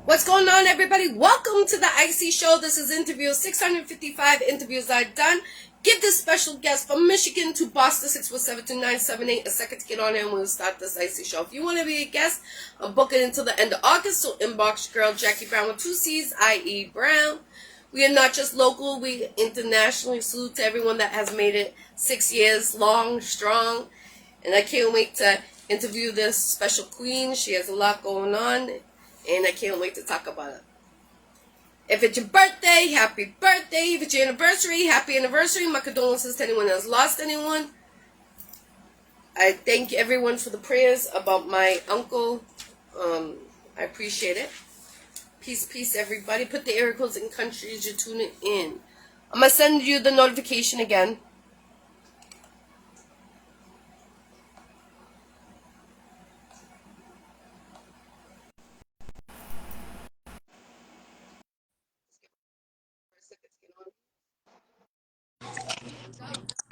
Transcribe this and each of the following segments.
What's going on, everybody? Welcome to the Iccy Show. This is interview 655 interviews I've done. Give this special guest from Michigan to Boston 617-2978 a second to get on and we'll start this Iccy Show. If you want to be a guest, I'm booking until the end of August, so inbox your girl Jackie Brown with two C's, I.E. Brown. We are not just local, we internationally. Salute to everyone that has made it 6 years long, strong. And I can't wait to interview this special queen. She has a lot going on, and I can't wait to talk about it. If it's your birthday, happy birthday. If it's your anniversary, happy anniversary. My condolences to anyone that has lost anyone. I thank everyone for the prayers about my uncle. I appreciate it. Peace, peace, everybody. Put the area codes in countries you're tuning in. I'm going to send you the notification again.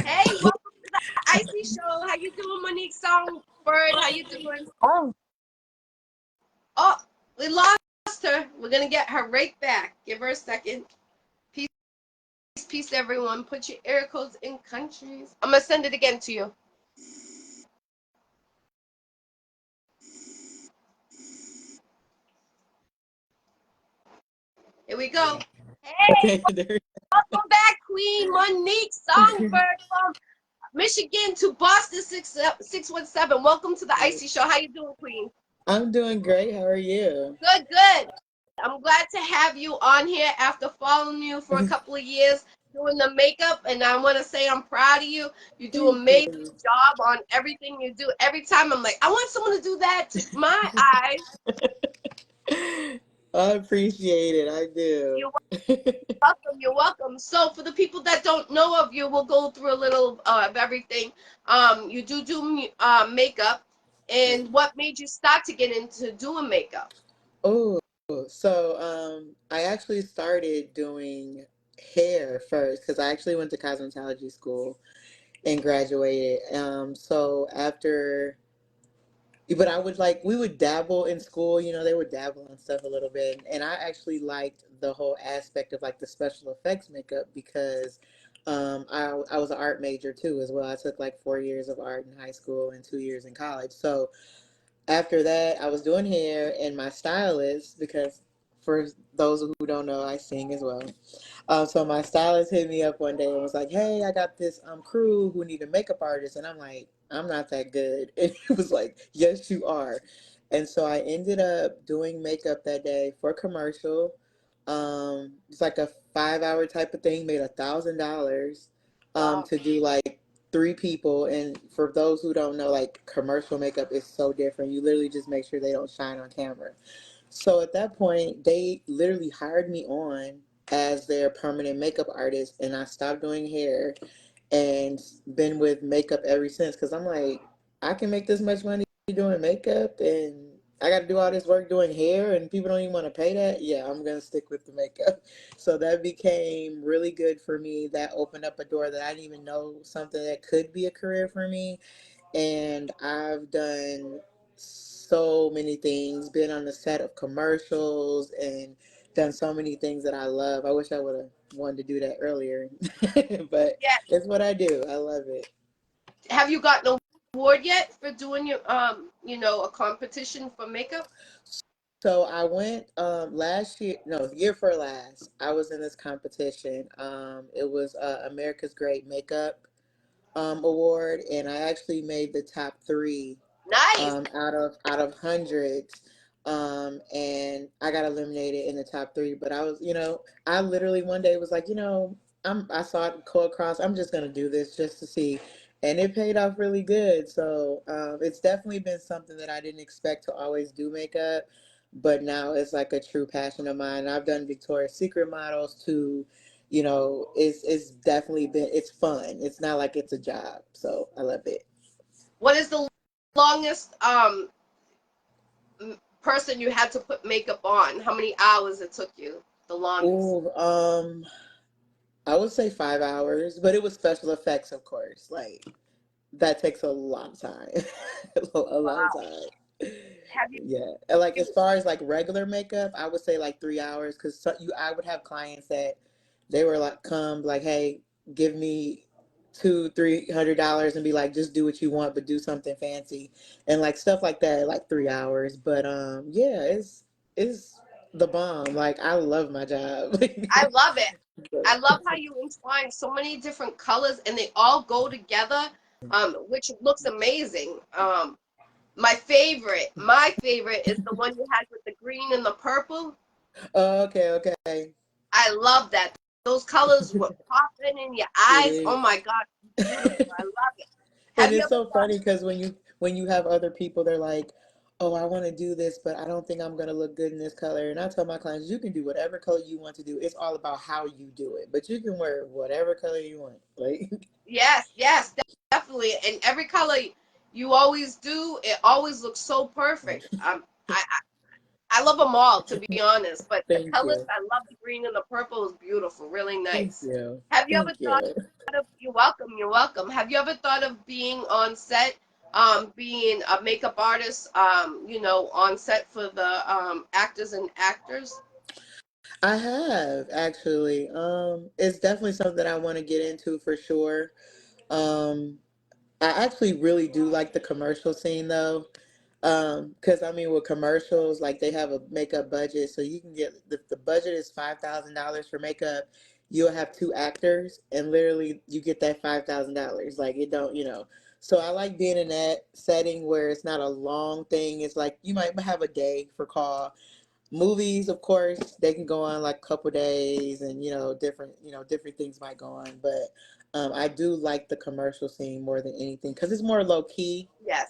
Hey, welcome to the Iccy Show. How you doing, Monique Songbyrd? How you doing? Oh, Oh, we lost her. We're going to get her right back. Give her a second. Peace, peace, everyone. Put your area codes in countries. I'm going to send it again to you. Here we go. Hey, okay. There. welcome back, Queen Monique Songbyrd from Michigan to Boston 617. Welcome to the Iccy Show. How you doing, Queen? I'm doing great. How are you? Good, good. I'm glad to have you on here after following you for a couple of years doing the makeup, and I want to say I'm proud of you. You do an Thank amazing job on everything you do. Every time I'm like, I want someone to do that to my eyes. you. I appreciate it. I do. You're welcome. You're welcome. So for the people that don't know of you, we'll go through a little of everything. You do makeup, and what made you start to get into doing makeup? Oh, so I actually started doing hair first because I actually went to cosmetology school and graduated. So after but I would like we would dabble in school, they would dabble on stuff a little bit. And I actually liked the whole aspect of like the special effects makeup because I was an art major too as well. I took like 4 years of art in high school and 2 years in college. So after that, I was doing hair, and my stylist, because for those who don't know, I sing as well. So my stylist hit me up one day and was like, "Hey, I got this crew who need a makeup artist," and I'm like, "I'm not that good," and he was like, "Yes, you are," and so I ended up doing makeup that day for a commercial. It's like a 5 hour type of thing, made $1,000 Wow. to do like three people. And for those who don't know, like commercial makeup is so different. You literally just make sure they don't shine on camera. So at that point, they literally hired me on as their permanent makeup artist, and I stopped doing hair and been with makeup ever since. Because I'm like, I can make this much money doing makeup, and I got to do all this work doing hair, and people don't even want to pay that. Yeah, I'm gonna stick with the makeup. So that became really good for me. That opened up a door that I didn't even know something that could be a career for me. And I've done so many things, been on the set of commercials and done so many things that I love. I wish I would have wanted to do that earlier, but Yeah. it's what I do. I love it. Have you gotten an award yet for doing your a competition for makeup? So I went last year, no, year for last. I was in this competition. It was America's Great Makeup award, and I actually made the top three Nice. out of hundreds. And I got eliminated in the top three. But I was, I literally one day was like, I saw it go across. I'm just gonna do this just to see, and it paid off really good. So it's definitely been something that I didn't expect to always do makeup, but now it's like a true passion of mine. I've done Victoria's Secret models too. It's definitely been it's fun. It's not like it's a job. So I love it. What is the longest person you had to put makeup on? How many hours it took you? The longest. Ooh, I would say 5 hours, but it was special effects, of course. Like that takes a long time, a long Wow. time. Have Yeah, and like as you? far as like regular makeup, I would say like 3 hours because I would have clients that they were like, come like, hey, give me $200-300 and be like, just do what you want, but do something fancy and like stuff like that, like 3 hours. But yeah, it's the bomb. Like I love my job. I love it. I But- love how you entwine so many different colors and they all go together, which looks amazing. My favorite is the one you had with the green and the purple. Oh, okay, okay. I love that. Those colors were popping in your It eyes. Oh is. my God, beautiful. I love it. And Have you it's ever so thought, funny because when you have other people, they're like, "Oh, I want to do this, but I don't think I'm gonna look good in this color." And I tell my clients, "You can do whatever color you want to do. It's all about how you do it. But you can wear whatever color you want." Like, yes, yes, definitely. And every color you always do, it always looks so perfect. I love them all, to be honest. But the thank colors, you, I love the green and the purple is beautiful, really thank nice. you, Have you ever thank thought you. of, you're welcome, you're welcome. Have you ever thought of being on set, being a makeup artist, on set for the actors and actors? I have actually. It's definitely something that I want to get into for sure. Um, I actually really do like the commercial scene though. Because I mean, with commercials, like they have a makeup budget, so you can get the budget is $5,000 for makeup. You'll have two actors, and literally you get that $5,000. Like it don't, you know. So I like being in that setting where it's not a long thing. It's like you might have a day for call. Movies, of course, they can go on like a couple days, and different things might go on. But I do like the commercial scene more than anything because it's more low key Yes.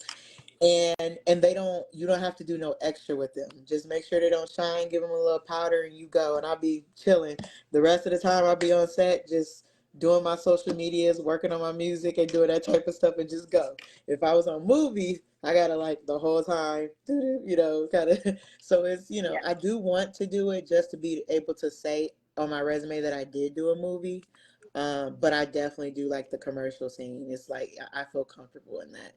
and they don't you don't have to do no extra with them. Just make sure they don't shine, give them a little powder, and you go. And I'll be chilling the rest of the time. I'll be on set just doing my social medias, working on my music, and doing that type of stuff, and just go. If I was on movies, I gotta like the whole time, kind of. So it's Yeah. I do want to do it just to be able to say on my resume that I did do a movie. But I definitely do like the commercial scene. It's like I feel comfortable in that.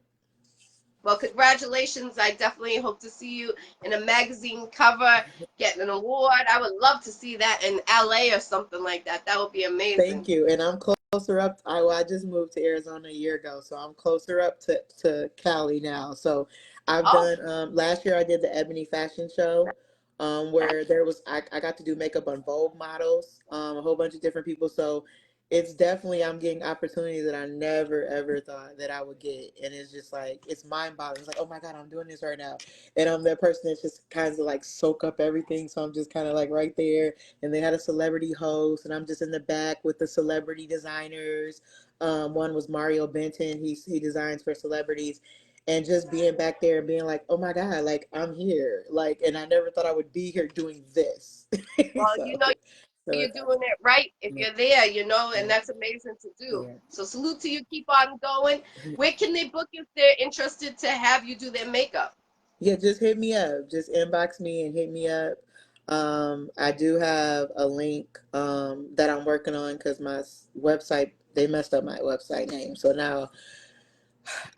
Well, congratulations. I definitely hope to see you in a magazine cover, getting an award. I would love to see that in LA or something like that. That would be amazing. Thank you. And I'm closer up. I just moved to Arizona a year ago, so I'm closer up to Cali now. So I've Oh, done last year I did the Ebony Fashion Show, where there was I got to do makeup on Vogue models, a whole bunch of different people. So it's definitely I'm getting opportunities that I never ever thought that I would get. And it's just like it's mind boggling. It's like, oh my God, I'm doing this right now. And I'm that person that's just kind of like soak up everything. So I'm just kind of like right there, and they had a celebrity host, and I'm just in the back with the celebrity designers. One was Mario Benton. He designs for celebrities, and just being back there and being like, oh my God, like I'm here, like, and I never thought I would be here doing this. well, so, so you're it's doing it right if awesome. you're there, and Yeah, that's amazing to do. yeah. So salute to you. Keep on going. Where can they book if they're interested to have you do their makeup? Yeah, just hit me up. Just inbox me and hit me up. I do have a link that I'm working on because my website, they messed up my website name. So now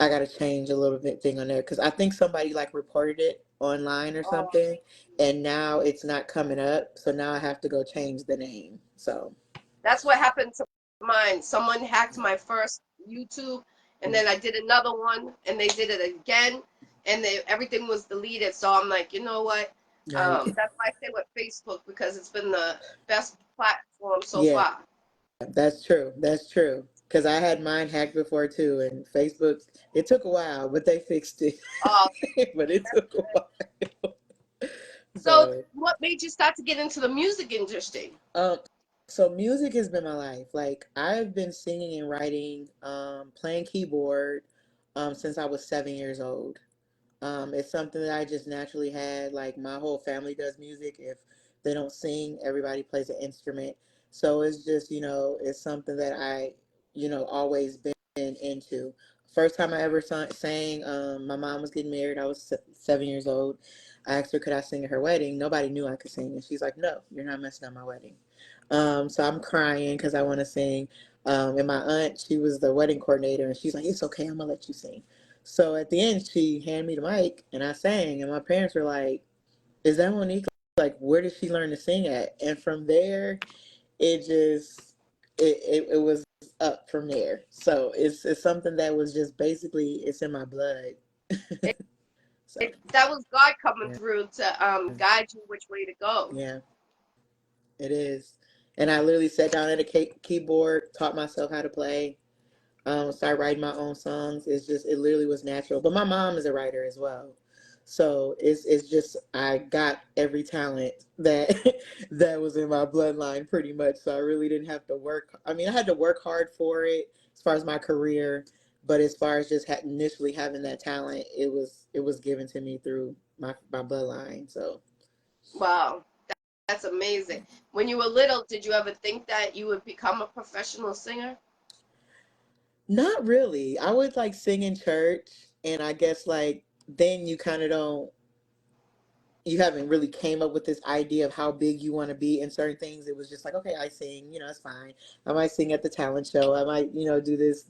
I got to change a little bit thing on there because I think somebody like reported it online or Oh, something, and now it's not coming up. So now I have to go change the name. So that's what happened to mine. Someone hacked my first YouTube, and then I did another one, and they did it again, and everything was deleted. So I'm like, you know what? right, That's why I stay with Facebook because it's been the best platform so yeah, far. that's true. That's true. Because I had mine hacked before too, and Facebook. It took a while, but they fixed it. Oh, But it that's took a good. while. So, But what made you start to get into the music industry? um, so music has been my life. Like I've been singing and writing, playing keyboard, since I was 7 years old. It's something that I just naturally had. Like my whole family does music. If they don't sing, everybody plays an instrument. So it's just, it's something that I, always been into. First time I ever sang, my mom was getting married. I was 7 years old. I asked her, could I sing at her wedding? Nobody knew I could sing. And she's like, no, you're not messing up my wedding. So I'm crying because I want to sing. And my aunt, she was the wedding coordinator, and she's like, it's okay, I'm gonna let you sing. So at the end, she handed me the mic and I sang, and my parents were like, "Is that Monique? Like, where did she learn to sing at?" And from there, it just it was up from there. So it's something that was just basically it's in my blood. So That was God coming yeah, through to guide you which way to go. yeah, it is. And I literally sat down at a keyboard, taught myself how to play, started writing my own songs. It's just it literally was natural. But my mom is a writer as well, so it's just I got every talent that that was in my bloodline pretty much. So I really didn't have to work. I mean, I had to work hard for it as far as my career, but as far as just initially having that talent, it was given to me through my bloodline. So Wow, that's amazing. When you were little, did you ever think that you would become a professional singer? not really. I would like sing in church, and I guess like then you kind of don't you haven't really came up with this idea of how big you want to be in certain things. It was just like, okay, I sing, it's fine. I might sing at the talent show. I might, do this.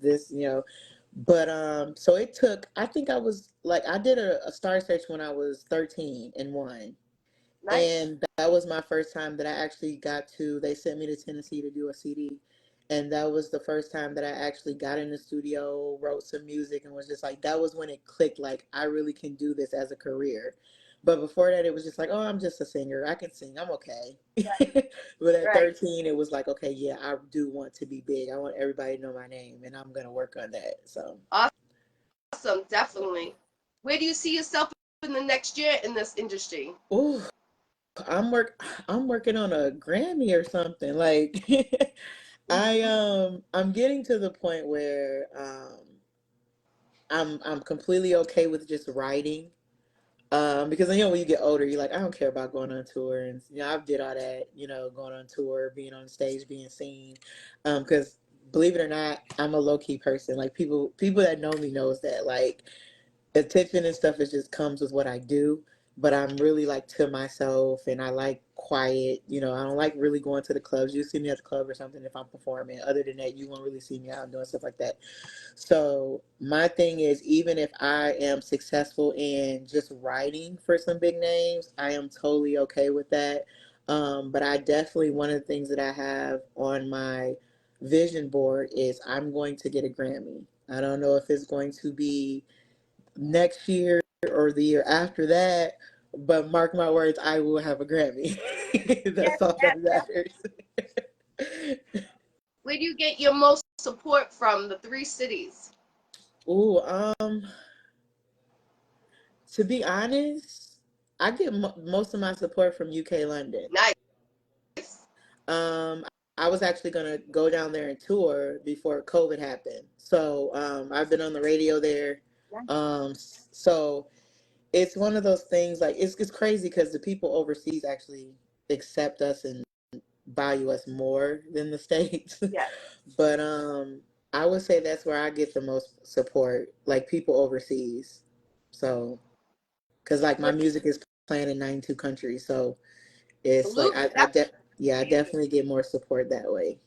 But so it took. I think I was like, I did a Star Search when I was 13 and won. Nice. And that was my first time that I actually got to, they sent me to Tennessee to do a CD. And that was the first time that I actually got in the studio, wrote some music, and was just like, that was when it clicked, like, I really can do this as a career. But before that, it was just like, oh, I'm just a singer. I can sing. I'm okay. But at Right. 13, it was like, okay, yeah, I do want to be big. I want everybody to know my name, and I'm going to work on that. So, Awesome. Definitely. Where do you see yourself in the next year in this industry? ooh, I'm working on a Grammy or something. Like I'm getting to the point where I'm completely okay with just writing. Because when you get older, you're like, I don't care about going on tour, and I've did all that, going on tour, being on stage, being seen. Because believe it or not, I'm a low key person. Like people that know me knows that. Like attention and stuff is just comes with what I do. But I'm really like to myself, and I like quiet. I don't like really going to the clubs. You see me at the club or something if I'm performing. Other than that, you won't really see me out doing stuff like that. So my thing is, even if I am successful in just writing for some big names, I am totally okay with that. But I definitely one of the things that I have on my vision board is I'm going to get a Grammy. I don't know if it's going to be next year or the year after that, but mark my words, I will have a Grammy. Yes, That's all yes, that yes. matters. Where do you get your most support from? The three cities. Ooh, to be honest, I get most of my support from UK London. Nice. Um, I was actually gonna go down there and tour before COVID happened. So I've been on the radio there. Nice. So it's one of those things like it's crazy because the people overseas actually accept us and value us more than the States. Yes. But I would say that's where I get the most support, like people overseas. So because like my Good. music is playing in 92 countries, so it's like Salute. yeah, I Amazing. definitely get more support that way.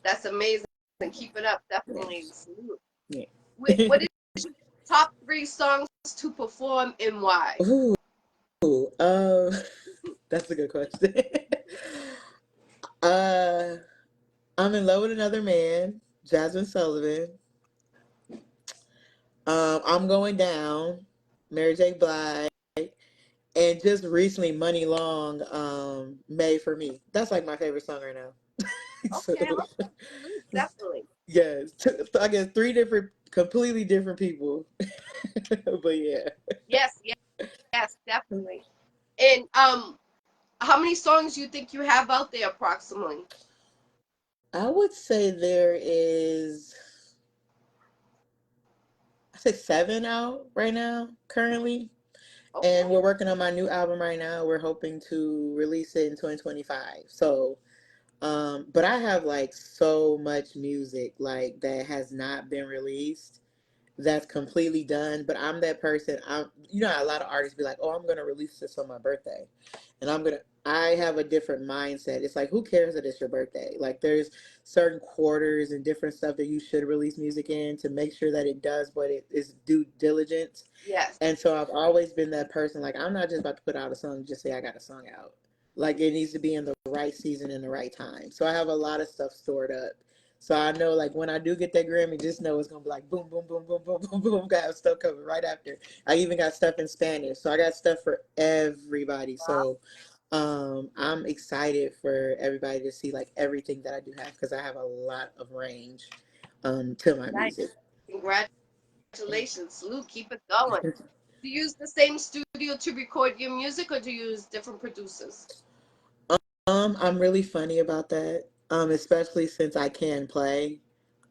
That's amazing. Keep it up. Definitely. Yes. Salute. Yeah. What is your top three songs to perform and why? Ooh, that's a good question. uh, I'm in love with another man, Jasmine Sullivan. I'm going down, Mary J. Blige, and just recently, Money Long, Made for Me. That's like my favorite song right now. So, Okay. Okay. Salute. Definitely. yes, I guess three different, completely different people. But yeah, Yes. Yes. Yes. Definitely. And how many songs do you think you have out there approximately? I would say there is, I say 7 out right now currently, and Okay. we're working on my new album right now. We're hoping to release it in 2025. So, but I have like so much music like that has not been released, that's completely done. But I'm that person. You know how a lot of artists be like, oh, I'm gonna release this on my birthday, and I have a different mindset. It's like, who cares that it's your birthday? Like, there's certain quarters and different stuff that you should release music in to make sure that it does what it is due diligence. Yes. And so I've always been that person. Like, I'm not just about to put out a song and just say I got a song out. Like, it needs to be in the right season and the right time. So I have a lot of stuff stored up. So I know, like, when I do get that Grammy, just know it's gonna be like boom, boom, boom, boom, boom, boom, boom. Got stuff coming right after. I even got stuff in Spanish, so I got stuff for everybody. Wow. So I'm excited for everybody to see like everything that I do have because I have a lot of range to my Nice. music. Congratulations, Salute. Keep it going. Do you use the same studio to record your music, or do you use different producers? I'm really funny about that. Especially since I can play.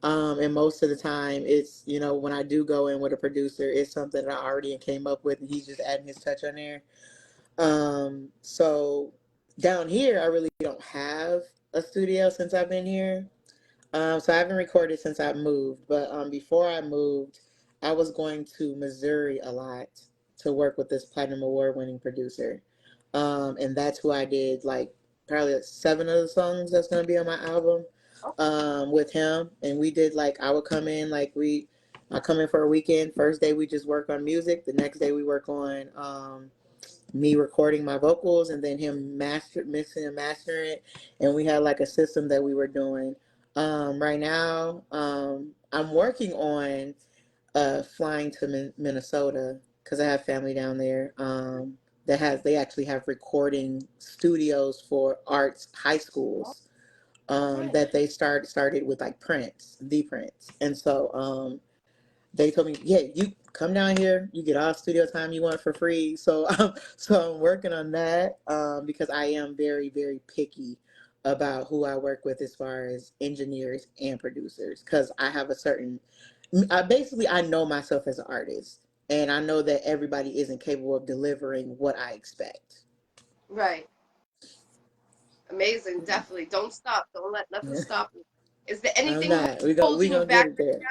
And most of the time it's, you know, when I do go in with a producer, it's something that I already came up with and he's just adding his touch on there. So down here I really don't have a studio since I've been here. So I haven't recorded since I moved, but before I moved, I was going to Missouri a lot to work with this platinum award winning producer. And that's who I did like probably like 7 of the songs that's gonna be on my album with him. And we did like I would come in I come in for a weekend. First day we just work on music. The next day we work on me recording my vocals and then him mixing and mastering it. And we had like a system that we were doing. Right now, I'm working on flying to Minnesota because I have family down there. They actually have recording studios for arts high schools Right. that they started with like the Prince, and so they told me, yeah, you come down here, you get all studio time you want for free. So so I'm working on that because I am very, very picky about who I work with as far as engineers and producers because I have a certain, I know myself as an artist and I know that everybody isn't capable of delivering what I expect. Right. Amazing. Definitely. Don't stop. Don't let nothing Yeah. stop you. Is there I'm anything not. We holding you gonna get back? it there.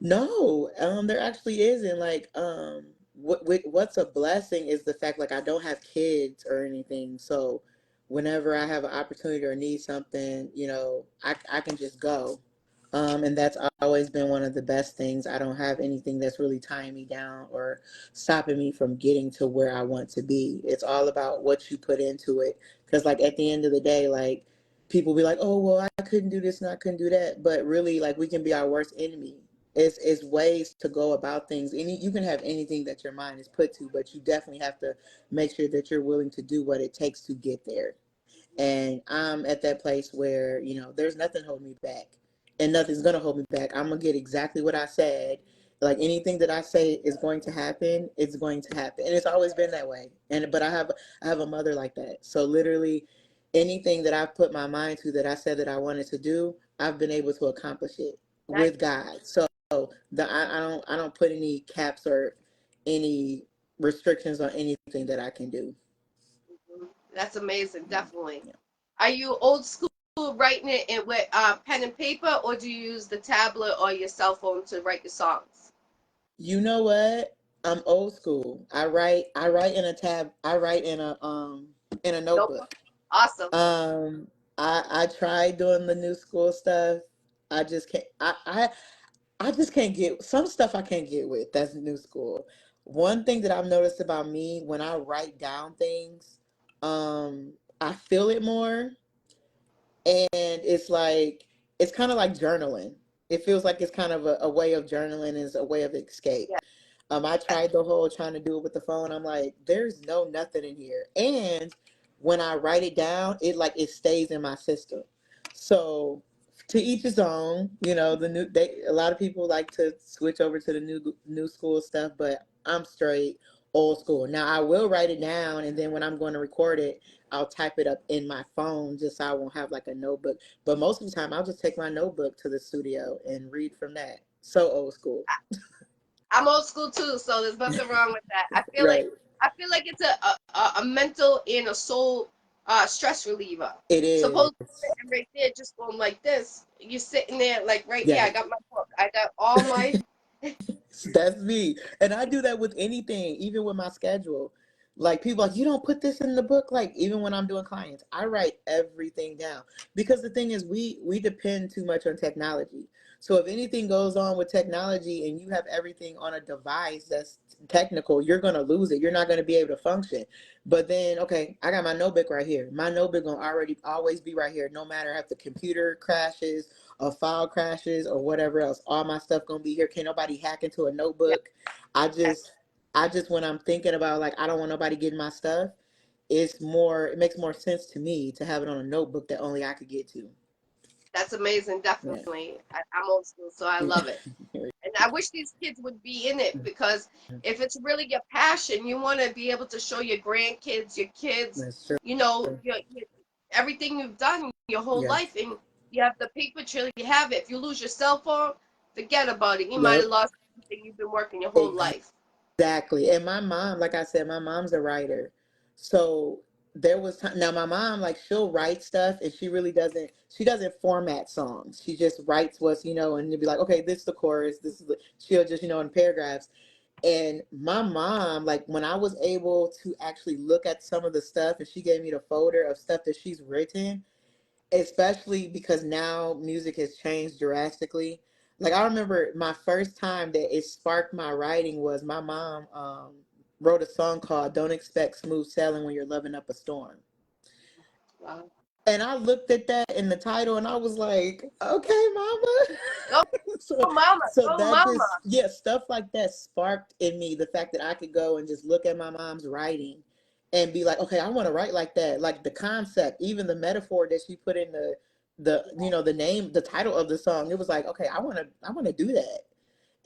No, there actually isn't. Like, what's a blessing is the fact like I don't have kids or anything. So, whenever I have an opportunity or need something, you know, I can just go. And that's always been one of the best things. I don't have anything that's really tying me down or stopping me from getting to where I want to be. It's all about what you put into it. Because, like, at the end of the day, like, people be like, oh, well, I couldn't do this and I couldn't do that. But really, like, we can be our worst enemy. It's ways to go about things. You can have anything that your mind is put to, but you definitely have to make sure that you're willing to do what it takes to get there. And I'm at that place where, you know, there's nothing holding me back and nothing's going to hold me back. I'm going to get exactly what I said. Like anything that I say is going to happen, it's going to happen. And it's always been that way. But I have a mother like that. So literally anything that I put my mind to that I said that I wanted to do, I've been able to accomplish it Nice. with God. So I don't put any caps or any restrictions on anything that I can do. Mhm. That's amazing. Definitely. Yeah. Are you old school writing it with pen and paper, or do you use the tablet or your cell phone to write your songs? You know what? I'm old school. I write in a tab. I write in a Notebook. notebook. Awesome. Um I tried doing the new school stuff. I just can't I just can't get some stuff I can't get with. That's new school. One thing that I've noticed about me when I write down things, I feel it more and it's kind of like journaling. It feels like it's kind of a way of journaling is a way of escape. Yeah. I tried the whole trying to do it with the phone. I'm like, there's no nothing in here. And when I write it down, it stays in my system. So to each his own. You know, a lot of people like to switch over to the new school stuff, but I'm straight old school. Now I will write it down, and then when I'm going to record it, I'll type it up in my phone just so I won't have like a notebook. But most of the time, I'll just take my notebook to the studio and read from that. So old school, I'm old school too, so there's nothing wrong with that. right? I feel like it's a mental and a soul stress reliever. It is. Suppose you're sitting right there just going like this. You're sitting there like right here. I Yes. got my book. I got all my That's me. And I do that with anything, even with my schedule. Like people like, you don't put this in the book. Like even when I'm doing clients, I write everything down. Because the thing is we depend too much on technology. So if anything goes on with technology and you have everything on a device that's technical, you're gonna lose it. You're not gonna be able to function. But then, okay, I got my notebook right here. My notebook gonna already always be right here, no matter if the computer crashes, a file crashes or whatever else. All my stuff gonna be here. Can't nobody hack into a yeah. notebook. I just I just when I'm thinking about like I don't want nobody getting my stuff, it makes more sense to me to have it on a notebook that only I could get to. That's amazing. Yeah. Definitely. I'm old school, so I love it. And I wish these kids would be in it because if it's really your passion, you want to be able to show your grandkids, your kids, That's true. everything you've done your whole life, Yes. and you have the paper trail. You have it. If you lose your cell phone, forget about it. You might Yep. have lost everything you've been working your whole life. Exactly. And my mom, like I said, my mom's a writer. So there was time now my mom, like she'll write stuff and she doesn't format songs. She just writes what's, and you'll be like, okay, this is the chorus, this is she'll just, in paragraphs. And my mom, like when I was able to actually look at some of the stuff and she gave me the folder of stuff that she's written, especially because now music has changed drastically. Like I remember my first time that it sparked my writing was my mom wrote a song called "Don't Expect Smooth Sailing When You're Loving Up a Storm." Wow. And I looked at that in the title and I was like, okay, mama. Go, so mama. so Go, that mama. just, yeah, stuff like that sparked in me the fact that I could go and just look at my mom's writing and be like, okay, I want to write like that. Like the concept, even the metaphor that she put in the name, the title of the song, it was like, okay, I want to do that.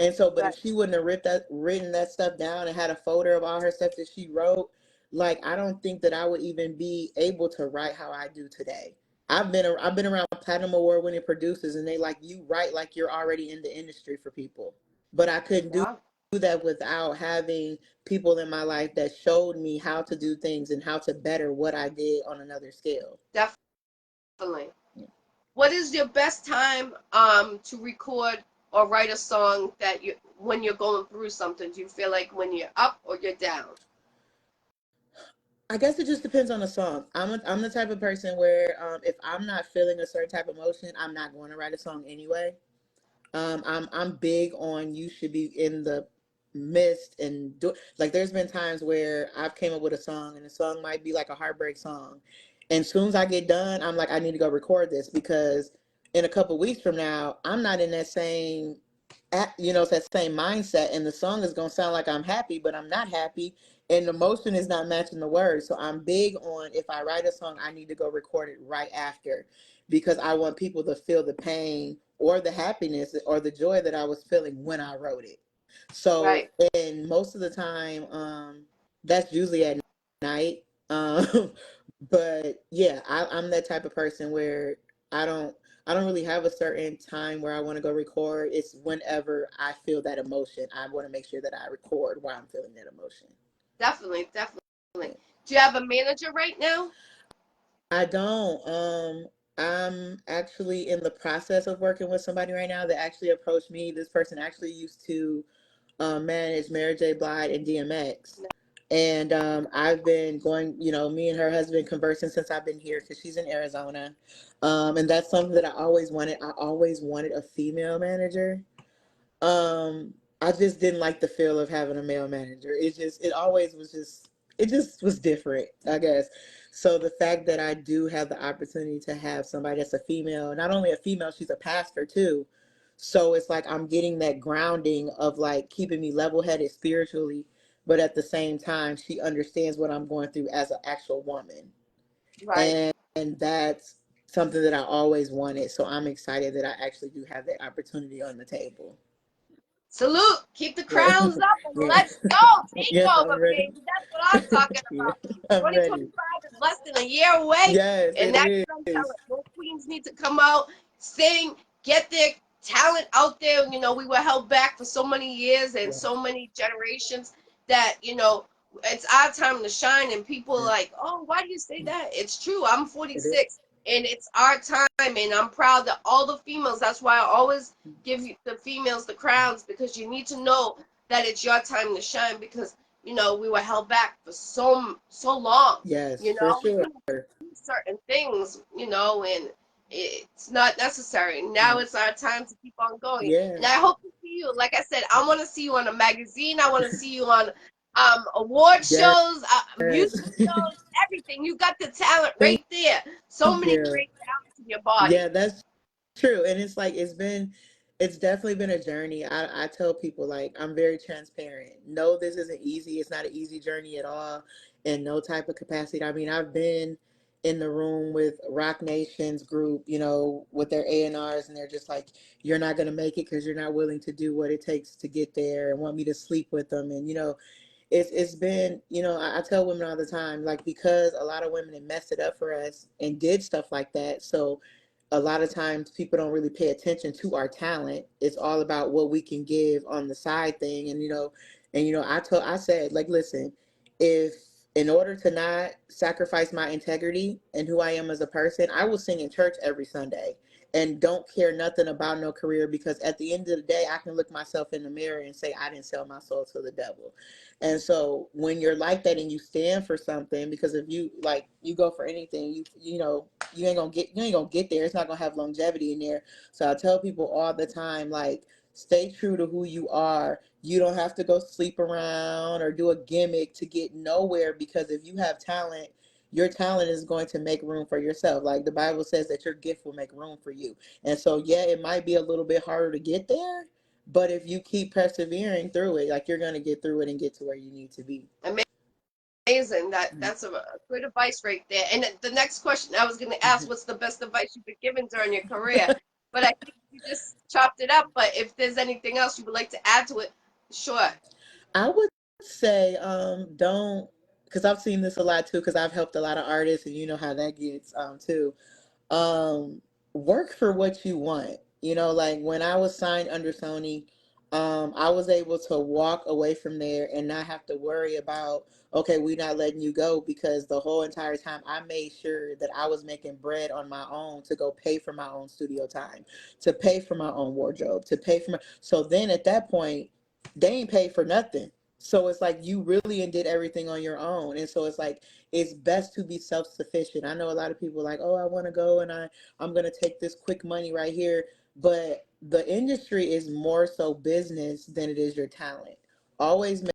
And so, but Right. if she wouldn't have written that stuff down and had a folder of all her stuff that she wrote, like I don't think that I would even be able to write how I do today. I've been around platinum award winning producers, and they like you write like you're already in the industry for people. But I couldn't do Yeah. that without having people in my life that showed me how to do things and how to better what I did on another scale. Definitely. Yeah. What is your best time to record or write a song that you when you're going through something? Do you feel like when you're up or you're down? I guess it just depends on the song. I'm the type of person where if I'm not feeling a certain type of emotion, I'm not going to write a song anyway. I'm big on you should be in the midst and do like. There's been times where I've came up with a song and the song might be like a heartbreak song, and as soon as I get done, I'm like, I need to go record this because in a couple weeks from now, I'm not in that same it's that same mindset, and the song is gonna sound like I'm happy, but I'm not happy, and the emotion is not matching the words. So I'm big on if I write a song, I need to go record it right after, because I want people to feel the pain or the happiness or the joy that I was feeling when I wrote it. So, Right. and most of the time, that's usually at night. Um, but yeah, I'm that type of person where I don't I don't really have a certain time where I want to go record. It's whenever I feel that emotion. I want to make sure that I record while I'm feeling that emotion. Definitely, definitely. Yeah. Do you have a manager right now? I don't. I'm actually in the process of working with somebody right now that actually approached me. This person actually used to manage Mary J. Blige and DMX. And I've been going, me and her husband conversing since I've been here because she's in Arizona. And that's something that I always wanted. I always wanted a female manager. I just didn't like the feel of having a male manager. It just was different, I guess. So the fact that I do have the opportunity to have somebody that's a female, not only a female, she's a pastor too. So it's like I'm getting that grounding of like keeping me level headed spiritually, but at the same time, she understands what I'm going through as an actual woman. Right. And that's something that I always wanted. So I'm excited that I actually do have that opportunity on the table. Salute. Keep the Yeah. crowns up and Yeah. let's go. Take Yes, over, I'm ready. baby. That's what I'm talking Yeah, about. I'm ready. 2025 is less than a year away, Yes, and it that's what I'm is. telling. More queens need to come out, sing, get their talent out there. We were held back for so many years and Yeah. so many generations that it's our time to shine, and people are Yeah. like, oh, why do you say that? It's true. I'm It is. 46 and it's our time, and I'm proud that all the females, that's why I always give you the females the crowns, because you need to know that it's your time to shine, because we were held back for so long. Yes, for We sure. couldn't do certain things, and it's not necessary. Now Right. it's our time to keep on going. Yeah. And I hope to see you. Like I said, I want to see you on a magazine. I want to see you on award Yes. shows, music shows, everything. You got the talent Thank right there. So many you. great talents in your body. Yeah, that's true. And it's like it's definitely been a journey. I tell people, like, I'm very transparent. No, this isn't easy. It's not an easy journey at all in no type of capacity. I mean, I've been in the room with Rock Nation's group, with their A&Rs, and they're just like, you're not gonna make it because you're not willing to do what it takes to get there, and want me to sleep with them. And it's been, I tell women all the time, like, because a lot of women have messed it up for us and did stuff like that. So a lot of times people don't really pay attention to our talent. It's all about what we can give on the side thing. And I said, like, listen, if in order to not sacrifice my integrity and who I am as a person, I will sing in church every Sunday and don't care nothing about no career, because at the end of the day I can look myself in the mirror and say I didn't sell my soul to the devil. And so when you're like that and you stand for something, because if you go for anything, you ain't gonna get there. It's not gonna have longevity in there. So I tell people all the time, like, stay true to who you are. You don't have to go sleep around or do a gimmick to get nowhere, because if you have talent, your talent is going to make room for yourself. Like the Bible says that your gift will make room for you. And so yeah, it might be a little bit harder to get there, but if you keep persevering through it, like, you're gonna get through it and get to where you need to be. Amazing. That's a good advice right there. And the next question I was going to ask, what's the best advice you've been given during your career? But I think you just chopped it up. But if there's anything else you would like to add to it, sure. I would say, don't, because I've seen this a lot too, because I've helped a lot of artists, and you know how that gets, too. um Work for what you want. Like when I was signed under Sony, I was able to walk away from there and not have to worry about, okay, we're not letting you go, because the whole entire time I made sure that I was making bread on my own to go pay for my own studio time, to pay for my own wardrobe, to pay for my, so then at that point they ain't paid for nothing. So it's like you really did everything on your own. And so it's like it's best to be self-sufficient. I know a lot of people like, oh, I want to go and I'm going to take this quick money right here, but the industry is more so business than it is your talent. Always